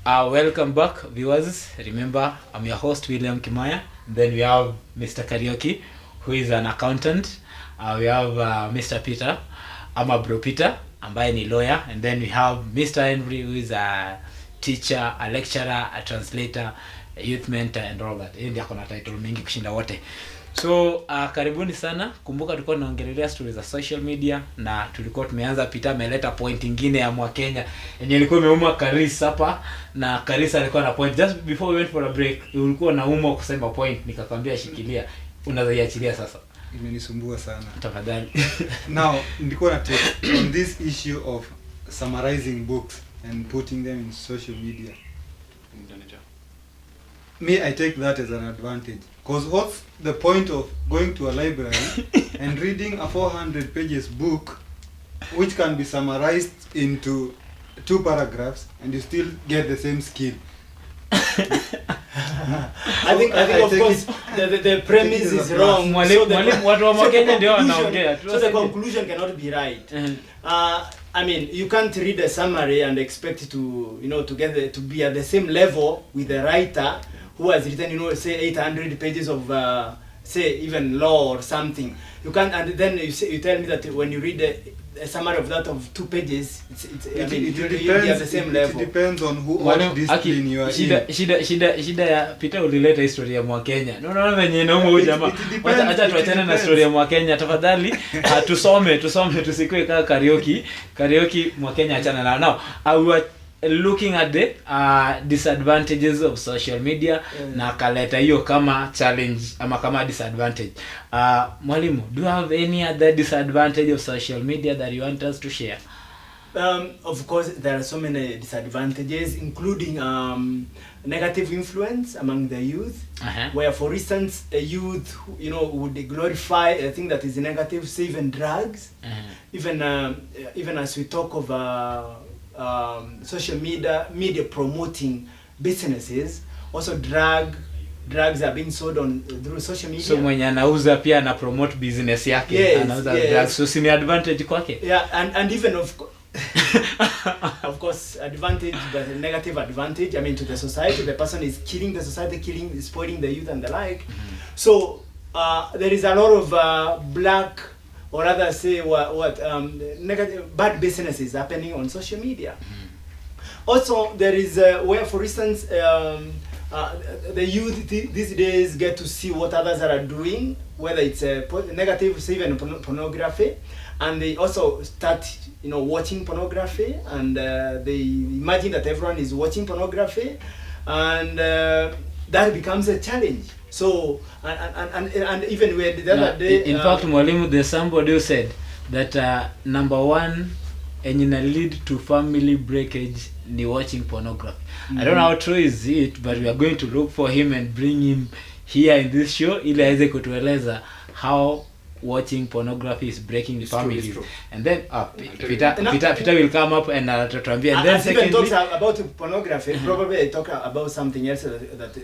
Welcome back, viewers. Remember, I'm your host, William Kimaya. Then we have Mr. Karaoke, who is an accountant. We have Mr. Peter, Bro Peter, ambaye ni lawyer. And then we have Mr. Henry, who is a teacher, a lecturer, a translator, a youth mentor, and all that. Yeye ndiye akona title mingi kushinda wote. So karibuni sana. Kumbuka tulikuwa tunaongelea stories za social media na tulikuwa tumeanza Peter ameleta point nyingine ya Mwakenya yenye ilikuwa imeuma Karisa hapa, na Karisa alikuwa na point. Just before we went for a break, ulikuwa nauma kusema point, nikakwambia shikilia, unaweza sasa. Imenisumbua sana. Tafadhali. Now, nilikuwa na take on this issue of summarizing books and putting them in social media. Me, I take that as an advantage. Because what's the point of going to a library and reading a 400 pages book which can be summarized into 2 paragraphs and you still get the same skill? I think of course the premise is wrong. Mwalimu watu wa Mwakenya ndio wanaongea. So the conclusion cannot be right. I mean, you can't read a summary and expect to, to be at the same level with the writer who has written, say 800 pages of, say even law or something. You can't, and then you tell me that when you read a summary of that of 2 pages, you'll be at the same level. It depends on what discipline you are in. Shida ya Peter ulileta historia ya Mwakenya. No venye naumo huyu jamaa. Acha tuachane na story ya Mwakenya tafadhali. Tusome tusikue kama karaoke Mwakenya achana na. Now, I was looking at the disadvantages of social media na kaleta hiyo kama challenge ama kama disadvantage. Mwalimu, do you have any other disadvantage of social media that you want us to share? Of course, there are so many disadvantages, including negative influence among the youth, where, for instance, a youth, would glorify a thing that is negative, say even drugs, even as we talk of social media promoting businesses, also drugs are being sold through social media. So mwenye anauza pia ana promote business yake, anauza drugs, so si ni advantage kwake. Yeah, and even of course advantage, but a negative advantage, I mean, to the society. The person is killing the society, spoiling the youth and the like. So there is a lot of black, or rather say negative, bad businesses happening on social media. Also, there is where, for instance, the youth these days get to see what others are doing, whether it's negative, say even pornography, and they also start, watching pornography, and they imagine that everyone is watching pornography, and that becomes a challenge. So and even where the other day, in fact, mwalimu, there's somebody who said that number one ina lead to family breakage ni watching pornography. I don't know how true is it, but we are going to look for him and bring him here in this show ili aweze kutueleza how watching pornography is breaking the families. And then Peter will come up and tuambia, and then secondly talks about pornography. Probably I talk about something else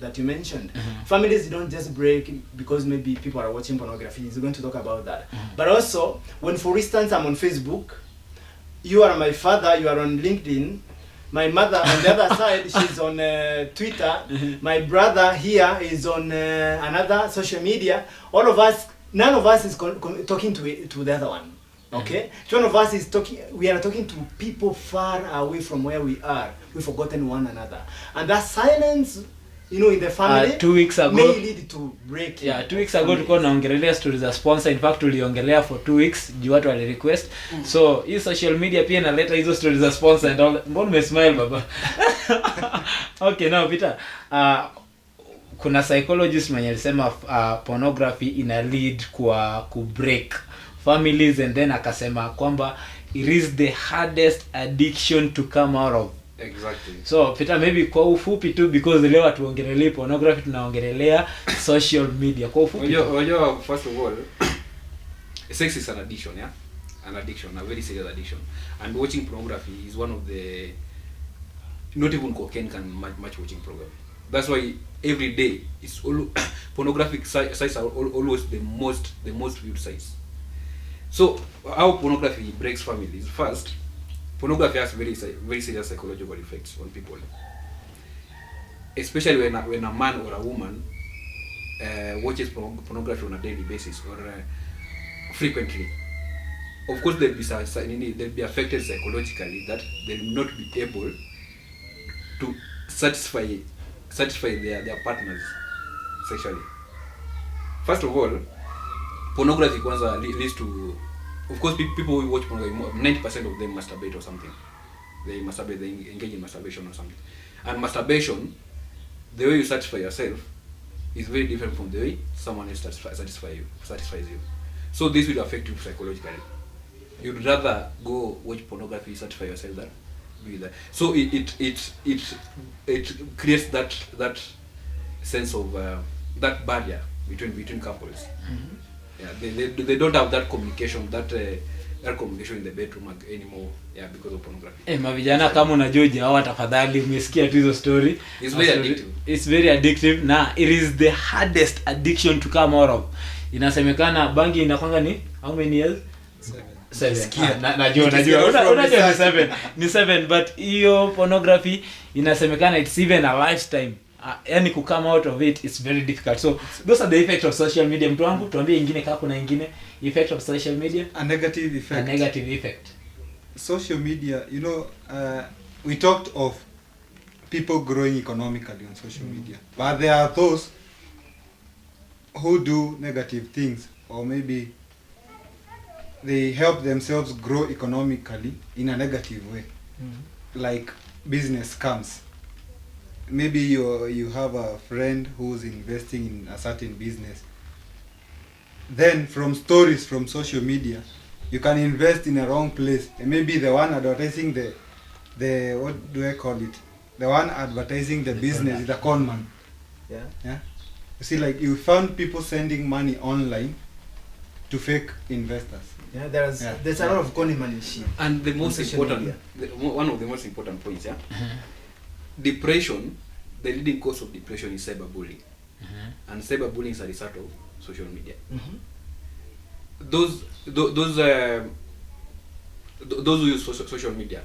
that you mentioned. Families don't just break because maybe people are watching pornography. He's going to talk about that. But also, when, for instance, I'm on Facebook, you are my father, you are on LinkedIn, my mother on the other side, she's on Twitter, my brother here is on another social media. All of us, none of us is talking to the other one. Okay? Each one of us is talking, we are talking to people far away from where we are. We've forgotten one another. And that silence, in the family, 2 weeks ago, may lead to break. Yeah, 2 weeks ago tulikuwa naongelea stories za sponsor. In fact, tuliongelea for 2 weeks juu watu wali request. So, hii social media pia inaleta hizo stories za sponsor and all. Mbona umesmile baba? Okay, now Peter, kuna psychologist mwenye alisema pornography ina lead ku break families, and then akasema kwamba it is the hardest addiction to come out of. Exactly. So Peter, maybe kwa ufupi tu, because leo tuongelelea pornography, tunaongelelea social media. Kwa ufupi. First of all, sex is an addiction, yeah? An addiction, a very serious addiction. And watching pornography is one of the, not even cocaine can match watching pornography. That's why every day it's all pornographic sites are always the most viewed sites. So how pornography breaks families? First, pornography has very serious psychological effects on people. especially when a man or a woman watches pornography on a daily basis or frequently, of course they'll be affected psychologically, that they'll not be able to satisfy their partners sexually. First of all, pornography kwanza leads to, of course, people who watch pornography, 90% of them masturbate or something. They masturbate, they engage in masturbation or something. And masturbation, the way you satisfy yourself is very different from the way someone else satisfies you. So this will affect you psychologically. You'd rather go watch pornography, satisfy yourself than do that. So it creates that sense of that barrier between couples. Mhm. Yeah, they don't have that communication in the bedroom anymore. Yeah, because of pornography. Mavijana kama unajoji hawa tafadhali umesikia tu hizo story. It's very addictive. It's very addictive na it is the hardest addiction to come out of. Inasemekana bangi inakwanga ni how many years? 7. Najua ni 7 but hiyo pornography inasemekana it's even a lifetime. Yani ku come out of it it's very difficult. So those are the effects of social media. Mtu wangu tuambie ingine kama kuna ingine effect of social media. A negative effect. A negative effect. Social media, we talked of people growing economically on social media, but there are those who do negative things, or maybe they help themselves grow economically in a negative way. Like business scams. Maybe you have a friend who's investing in a certain business. Then from stories from social media, you can invest in a wrong place, and maybe the one advertising the what do I call it? The one advertising the business is a con man. Yeah. Yeah. You see, like you found people sending money online to fake investors. Yeah, there's a lot of con money shit. And the most social important, one of the most important points, yeah. Depression, the leading cause of depression is cyberbullying, and cyberbullying is a result of social media. Those who use social media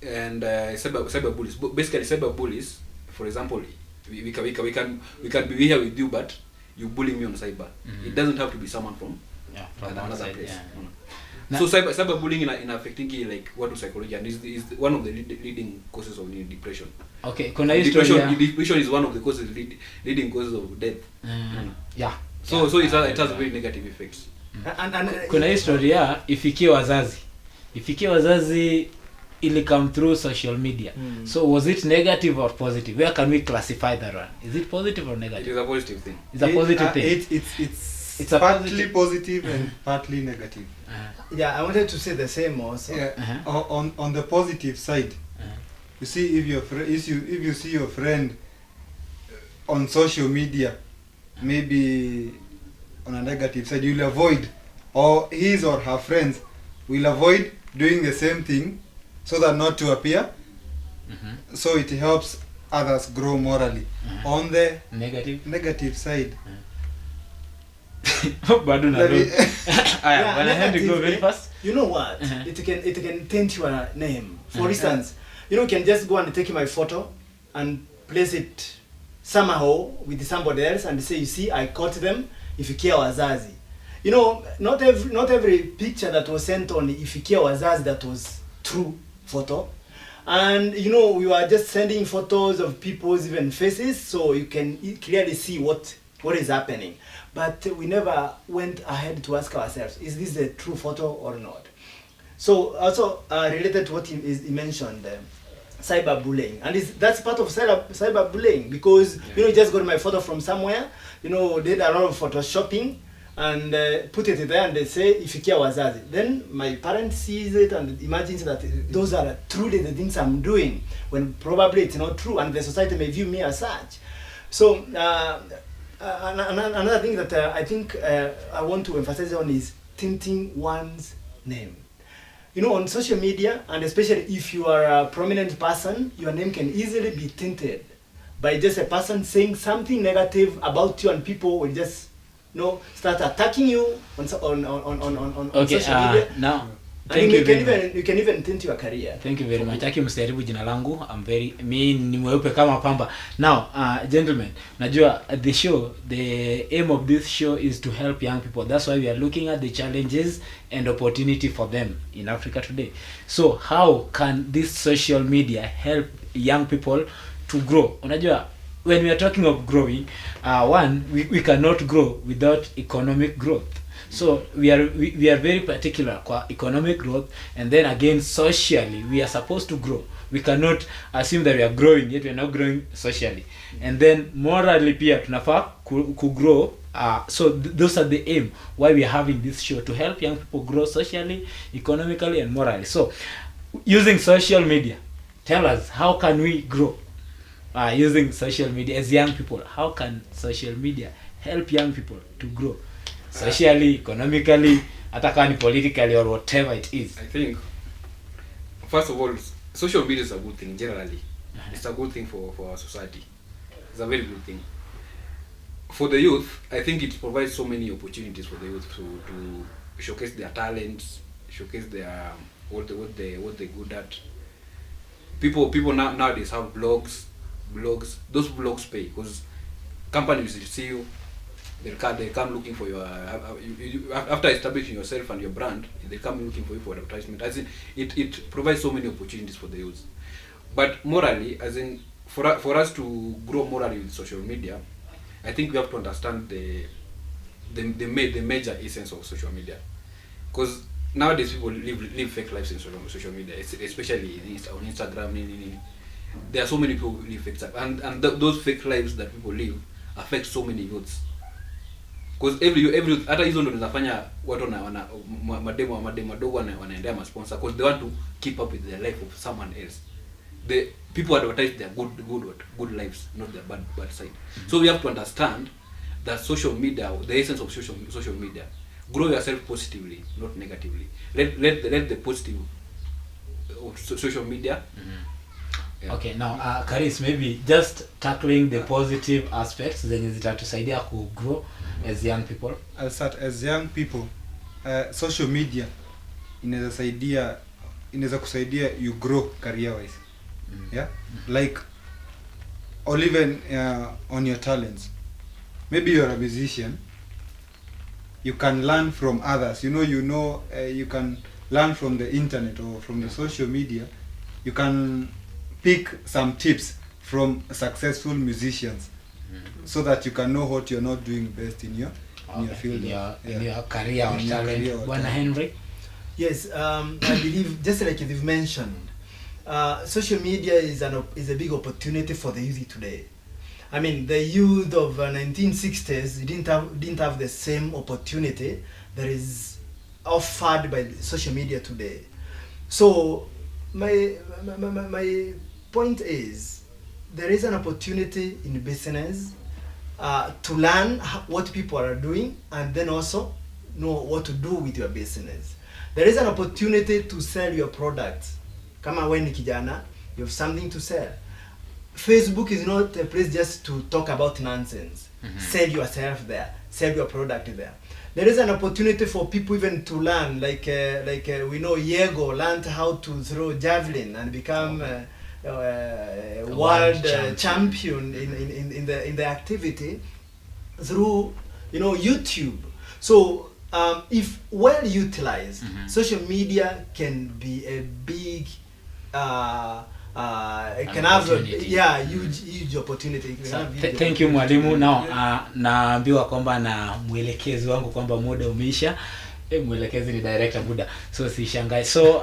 and cyberbullies, basically cyberbullies, for example, we can be here with you, but you bully me on cyber. It doesn't have to be someone from another outside, place. yeah. So cyberbullying in affecting like what to psychology, and is one of the leading causes of depression. Okay, kuna history. Depression is one of the causes leading causes of death. Yeah. So it has very negative effects. And kuna historia ifikie wazazi ili come through social media. So was it negative or positive? Where can we classify that one? Is it positive or It negative? is a positive thing. It's a positive thing. It's a partly positive and partly negative. yeah, I wanted to say the same also. Yeah. On the positive side, you see, if you see your friend on social media, maybe on a negative side, you'll avoid, or his or her friends will avoid doing the same thing so that not to appear. So it helps others grow morally. On the negative side, bado na do. Yeah, When I had to go very negative, fast. You know what? It can taint your name. For instance, you can just go and take my photo and place it somehow with somebody else and say, you see, I caught them. Ifikia wazazi. Not every picture that was sent on Ifikia wazazi that was true photo. And we were just sending photos of people's even faces, so you can clearly see what is happening. But we never went ahead to ask ourselves, is this a true photo or not? So also related to what he mentioned, cyberbullying, and that's part of cyberbullying, because you just got my photo from somewhere, did a lot of photoshopping and put it there, and they say ifikia wazazi. Then my parent sees it and imagines that those are truly the things I'm doing, when probably it's not true, and the society may view me as such. So another thing that I think I want to emphasize on is tinting one's name. On social media, and especially if you are a prominent person, your name can easily be tinted by just a person saying something negative about you, and people will just start attacking you on social media. Now Thank you very much. You can even tint your career. Thank you very much. Aki msijaribu jina langu. Mi ni mweupe kama pamba. Now, gentlemen, najua the show, the aim of this show is to help young people. That's why we are looking at the challenges and opportunity for them in Africa today. So, how can this social media help young people to grow? Unajua, when we are talking of growing, we cannot grow without economic growth. So we are very particular kwa economic growth, and then again socially we are supposed to grow. We cannot assume that we are growing yet we are not growing socially. And then morally pia tunafaa ku grow. So those are the aim why we are having this show, to help young people grow socially, economically and morally. So using social media, tell us, how can we grow using social media as young people? How can social media help young people to grow socially, economically, hata kama ni politically or whatever it is? I think, first of all, social media is a good thing generally. It's a good thing for our society. It's a very good thing. For the youth, I think it provides so many opportunities for the youth to showcase their talents, showcase their what they're good at. People nowadays have blogs. Those blogs pay, because companies will see you. They come looking for your after establishing yourself and your brand. They come looking for you for advertisement. As in, it provides so many opportunities for the youth. But morally, as in for us to grow morally with social media, I think we have to understand the major essence of social media. Because nowadays people live fake lives in social media, especially on Instagram. There are so many people who live fake lives, and those fake lives that people live affect so many youths. Because every hata hizo ndo zinafanya watu mademo madogo wanaendea masponsor, because they want to keep up with the life of someone else. The people advertise their good lives, not their bad side. So we have to understand that social media, the essence of social media, grow yourself positively, not negatively. Let the positive of social media. Yeah. Okay, now Karis, maybe just tackling the positive aspects zenye zitatusaidia ku grow as young people. I'll start. As young people, social media inaweza kusaidia you grow career wise. Yeah, like, or even on your talents. Maybe you're a musician, you can learn from others. You can learn from the internet or from the social media. You can pick some tips from successful musicians, so that you can know what you're not doing best in your field, in your career or talent. Bwana Henry? Yes, I believe, just like you've mentioned, social media is a big opportunity for the youth today. I mean, the youth of 1960s didn't have the same opportunity that is offered by social media today. So my point is, there is an opportunity in business to learn what people are doing, and then also know what to do with your business. There is an opportunity to sell your products. Kama wewe ni kijana, you have something to sell. Facebook is not a place just to talk about nonsense. Sell yourself there, sell your product there. There is an opportunity for people even to learn, like we know Yego learned how to throw javelin and become world champion in the activity through YouTube. So if well utilized, social media can be a big it can have huge opportunity. Thank you mwalimu. Now naambiwa kwamba na mwelekezi wangu kwamba muda umeisha. Mwelekezi ni director muda, so sishangai. So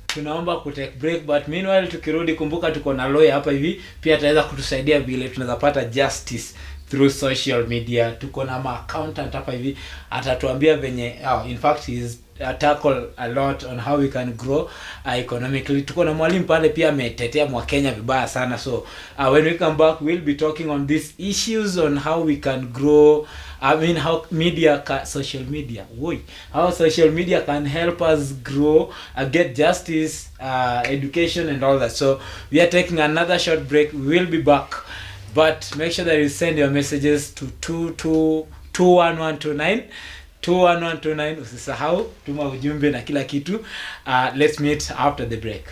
tunaomba ku take break, but meanwhile tukirudi, kumbuka tuko na lawyer hapa hivi pia ataweza kutusaidia vile tunaweza pata justice through social media. Tuko na accountant hapa hivi atatuambia venye in fact is tackle a lot on how we can grow economically. Tuko na mwalimu pale pia ametetea mwa Kenya vibaya sana. So when we come back, we'll be talking on these issues on how we can grow. I mean, how social media can help us grow, get justice, education and all that. So we are taking another short break. We will be back, but make sure that you send your messages to 21129 21129 usisahau tuma ujumbe na kila kitu. Let's meet after the break.